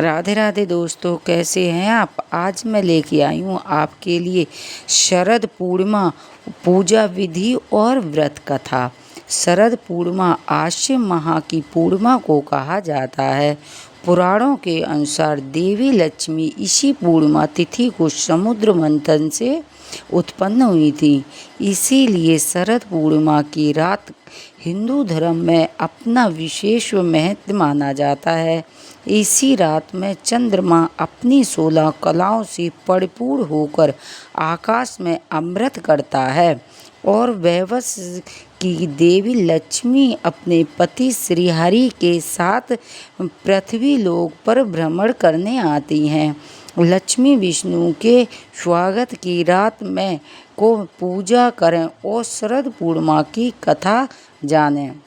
राधे राधे दोस्तों, कैसे हैं आप। आज मैं लेके आई हूँ आपके लिए शरद पूर्णिमा पूजा विधि और व्रत कथा। शरद पूर्णिमा आश्विन माह की पूर्णिमा को कहा जाता है। पुराणों के अनुसार देवी लक्ष्मी इसी पूर्णिमा तिथि को समुद्र मंथन से उत्पन्न हुई थी। इसीलिए शरद पूर्णिमा की रात हिंदू धर्म में अपना विशेष महत्व माना जाता है। इसी रात में चंद्रमा अपनी 16 कलाओं से परिपूर्ण होकर आकाश में अमृत करता है और वैवश की देवी लक्ष्मी अपने पति श्रीहरि के साथ पृथ्वी लोक पर भ्रमण करने आती हैं। लक्ष्मी विष्णु के स्वागत की रात में को पूजा करें और शरद पूर्णिमा की कथा जानें।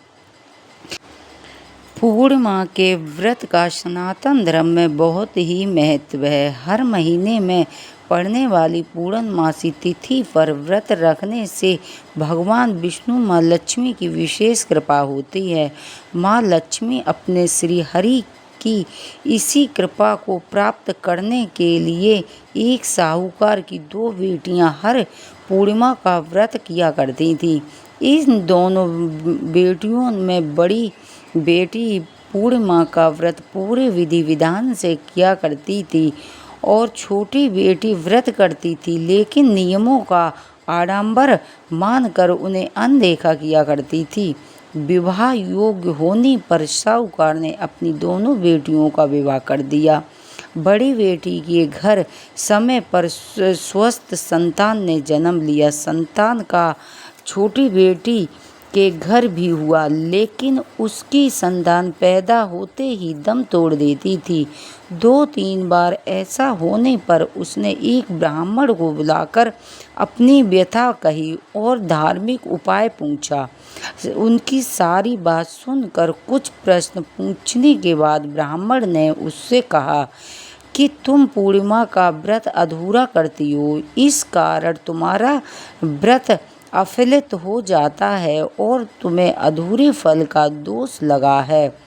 पूर्णिमा के व्रत का सनातन धर्म में बहुत ही महत्व है। हर महीने में पड़ने वाली पूर्णमासी तिथि पर व्रत रखने से भगवान विष्णु माँ लक्ष्मी की विशेष कृपा होती है। माँ लक्ष्मी अपने श्री हरि की इसी कृपा को प्राप्त करने के लिए एक साहूकार की 2 बेटियां हर पूर्णिमा का व्रत किया करती थीं। इन दोनों बेटियों में बड़ी बेटी पूर्णिमा का व्रत पूरे विधि विधान से किया करती थी और छोटी बेटी व्रत करती थी, लेकिन नियमों का आडंबर मानकर उन्हें अनदेखा किया करती थी। विवाह योग्य होने पर साहूकार ने अपनी दोनों बेटियों का विवाह कर दिया। बड़ी बेटी के घर समय पर स्वस्थ संतान ने जन्म लिया। संतान का छोटी बेटी के घर भी हुआ, लेकिन उसकी संतान पैदा होते ही दम तोड़ देती थी। 2-3 बार ऐसा होने पर उसने एक ब्राह्मण को बुलाकर अपनी व्यथा कही और धार्मिक उपाय पूछा। उनकी सारी बात सुनकर कुछ प्रश्न पूछने के बाद ब्राह्मण ने उससे कहा कि तुम पूर्णिमा का व्रत अधूरा करती हो, इस कारण तुम्हारा व्रत अफलित हो जाता है और तुम्हें अधूरे फल का दोष लगा है।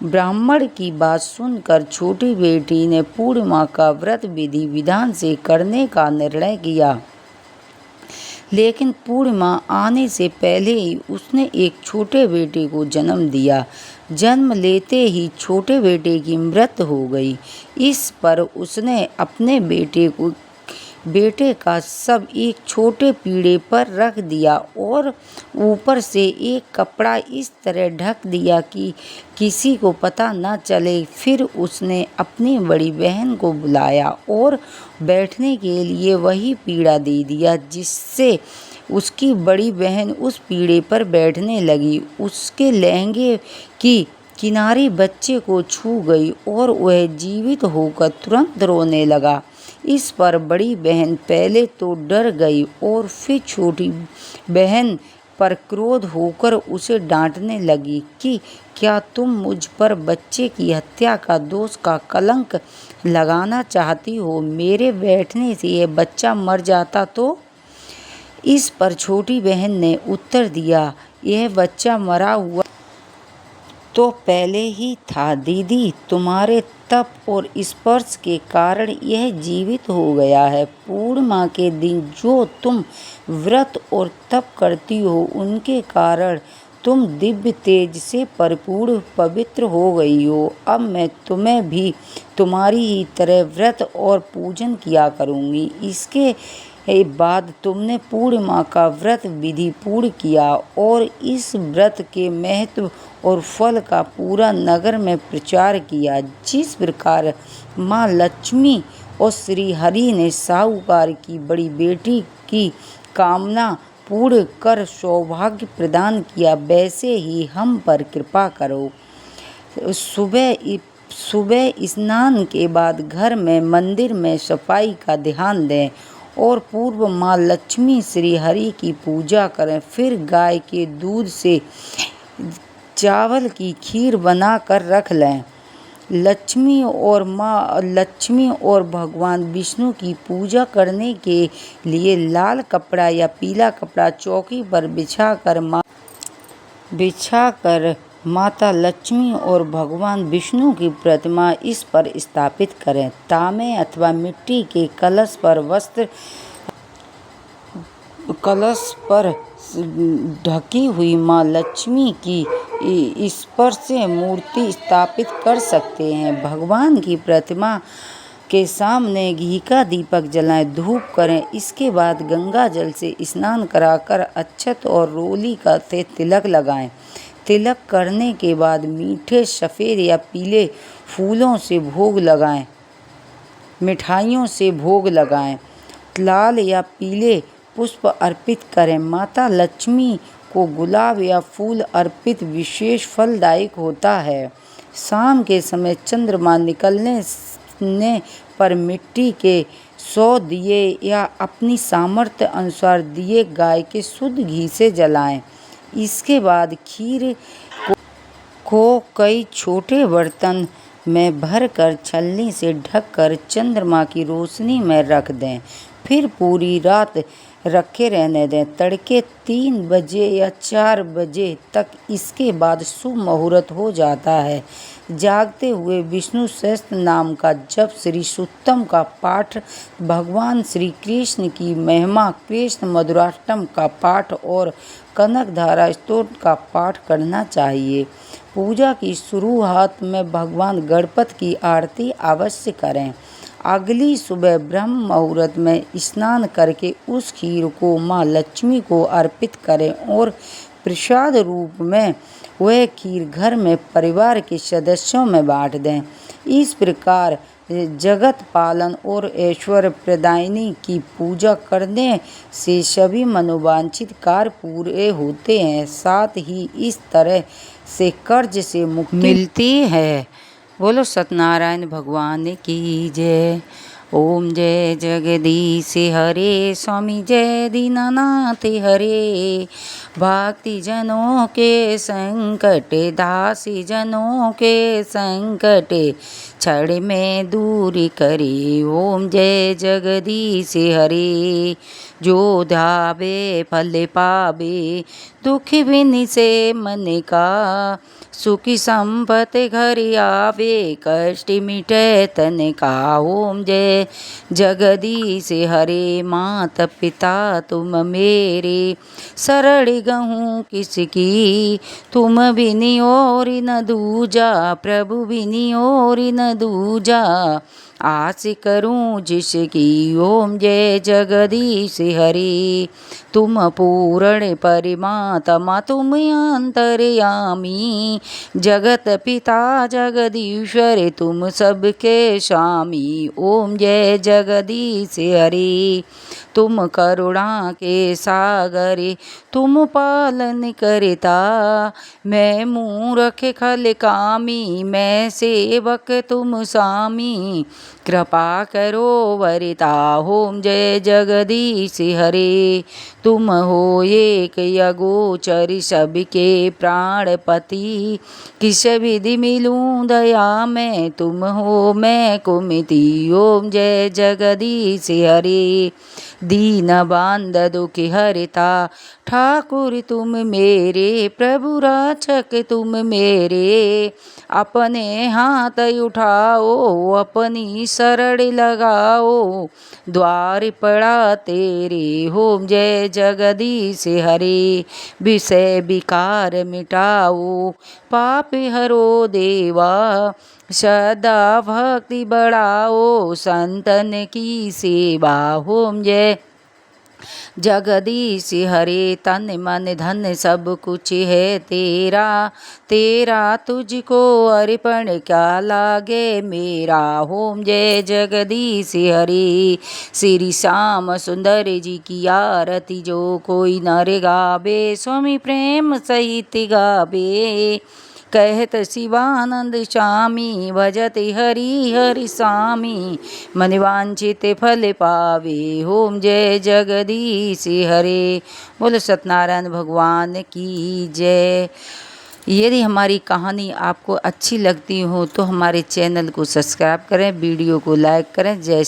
ब्राह्मण की बात सुनकर छोटी बेटी ने पूर्णिमा का व्रत विधि विधान से करने का निर्णय किया, लेकिन पूर्णिमा आने से पहले ही उसने एक छोटे बेटे को जन्म दिया। जन्म लेते ही छोटे बेटे की मृत्यु हो गई। इस पर उसने अपने बेटे का शव एक छोटे पीढ़े पर रख दिया और ऊपर से एक कपड़ा इस तरह ढक दिया कि किसी को पता न चले। फिर उसने अपनी बड़ी बहन को बुलाया और बैठने के लिए वही पीढ़ा दे दिया, जिससे उसकी बड़ी बहन उस पीढ़े पर बैठने लगी। उसके लहंगे की किनारी बच्चे को छू गई और वह जीवित होकर तुरंत रोने लगा। इस पर बड़ी बहन पहले तो डर गई और फिर छोटी बहन पर क्रोध होकर उसे डांटने लगी कि क्या तुम मुझ पर बच्चे की हत्या का दोष का कलंक लगाना चाहती हो। मेरे बैठने से यह बच्चा मर जाता तो। इस पर छोटी बहन ने उत्तर दिया, यह बच्चा मरा हुआ तो पहले ही था दीदी, तुम्हारे तप और स्पर्श के कारण यह जीवित हो गया है। पूर्णिमा के दिन जो तुम व्रत और तप करती हो, उनके कारण तुम दिव्य तेज से परिपूर्ण पवित्र हो गई हो। अब मैं तुम्हें भी तुम्हारी ही तरह व्रत और पूजन किया करूँगी। इसके बाद तुमने पूर्णिमा का व्रत विधि पूर्ण किया और इस व्रत के महत्व और फल का पूरा नगर में प्रचार किया। जिस प्रकार माँ लक्ष्मी और श्री हरि ने साहूकार की बड़ी बेटी की कामना पूर्ण कर सौभाग्य प्रदान किया, वैसे ही हम पर कृपा करो। सुबह स्नान के बाद घर में मंदिर में सफाई का ध्यान दें और पूर्व माँ लक्ष्मी श्री हरि की पूजा करें। फिर गाय के दूध से चावल की खीर बना कर रख लें। लक्ष्मी और भगवान विष्णु की पूजा करने के लिए लाल कपड़ा या पीला कपड़ा चौकी पर बिछाकर माता लक्ष्मी और भगवान विष्णु की प्रतिमा इस पर स्थापित करें। तांबे अथवा मिट्टी के कलश पर ढकी हुई माँ लक्ष्मी की स्पर्श मूर्ति स्थापित कर सकते हैं। भगवान की प्रतिमा के सामने घी का दीपक जलाएं, धूप करें। इसके बाद गंगा जल से स्नान कराकर अक्षत और रोली का तिलक लगाएं। तिलक करने के बाद मीठे सफ़ेद या पीले फूलों से भोग लगाएं, मिठाइयों से भोग लगाएं। लाल या पीले पुष्प अर्पित करें। माता लक्ष्मी को गुलाब या फूल अर्पित विशेष फलदायक होता है। शाम के समय चंद्रमा निकलने पर मिट्टी के 100 दिए या अपनी सामर्थ्य अनुसार दिए गाय के शुद्ध घी से जलाएं। इसके बाद खीर को कई छोटे बर्तन में भरकर छलनी से ढककर चंद्रमा की रोशनी में रख दें। फिर पूरी रात रखे रहने दें। तड़के 3 बजे या 4 बजे तक इसके बाद शुभ मुहूर्त हो जाता है। जागते हुए विष्णु सहस्त्र नाम का जप, श्री सूक्तम का पाठ, भगवान श्री कृष्ण की महिमा, कृष्ण मधुराष्टम का पाठ और कनकधारा स्तोत्र का पाठ करना चाहिए। पूजा की शुरुआत में भगवान गणपति की आरती अवश्य करें। अगली सुबह ब्रह्म मुहूर्त में स्नान करके उस खीर को माँ लक्ष्मी को अर्पित करें और प्रसाद रूप में वह खीर घर में परिवार के सदस्यों में बांट दें। इस प्रकार जगत पालन और ऐश्वर्य प्रदायिनी की पूजा करने से सभी मनोवांछित कार्य पूरे होते हैं। साथ ही इस तरह से कर्ज से मुक्ति मिलती है। बोलो सत्यनारायण भगवान की जय। ओम जय जगदीश हरे, स्वामी जय दीनानाथ हरे। भक्ति जनों के संकट, दासी जनों के संकट, क्षण में दूर करे। ओम जय जगदीश हरे। जो ध्यावे फल पावे, दुख बिन से मन का, सुखी संपत्ति घर आवे, कष्ट मिटे तन का। ओम जय जगदीश हरे। माता पिता तुम मेरे, शरण गहूँ किसकी, तुम बिनि और न दूजा, प्रभु बिनि और न दूजा, आस करूं जिसकी। ओम जय जगदीश हरे। तुम पूर्ण परमात्मा, तुम अंतर्यामी, जगत पिता जगदीश्वर, तुम सबके स्वामी। ओम जय जगदीश हरे। तुम करुणा के सागर, तुम पालन करता, मैं मूर्ख खल कामी, मैं सेवक तुम स्वामी, कृपा करो वरिता। ओम जय जगदीश हरे। तुम हो एक अगोचर, सबके प्राणपति, किस विधि मिलूं दया में, तुम हो मैं कुमिति। ओम जय जगदीश हरे। दीन बांध दुख हरिता, ठाकुर तुम मेरे, प्रभु रक्षक तुम मेरे, अपने हाथ उठाओ, अपनी शरण लगाओ, द्वार पड़ा तेरे। ओम जय जगदीश हरे। विषय विकार मिटाओ, पाप हरो देवा, सदा भक्ति बढ़ाओ, संतन की सेवा। ओम जय जगदीश हरे। तन मन धन सब कुछ है तेरा, तेरा तुझको अर्पण क्या लागे मेरा। ओम जय जगदीश हरे। श्री श्याम सुंदर जी की आरती जो कोई नर गावे, स्वामी प्रेम सहित गावे, कहत शिवानंद स्वामी, भजत हरि हरि स्वामी, मन वांछित फल पावे। ओम जय जगदीश हरे। बोलो सत्यनारायण भगवान की जय। यदि हमारी कहानी आपको अच्छी लगती हो तो हमारे चैनल को सब्सक्राइब करें, वीडियो को लाइक करें। जय श्री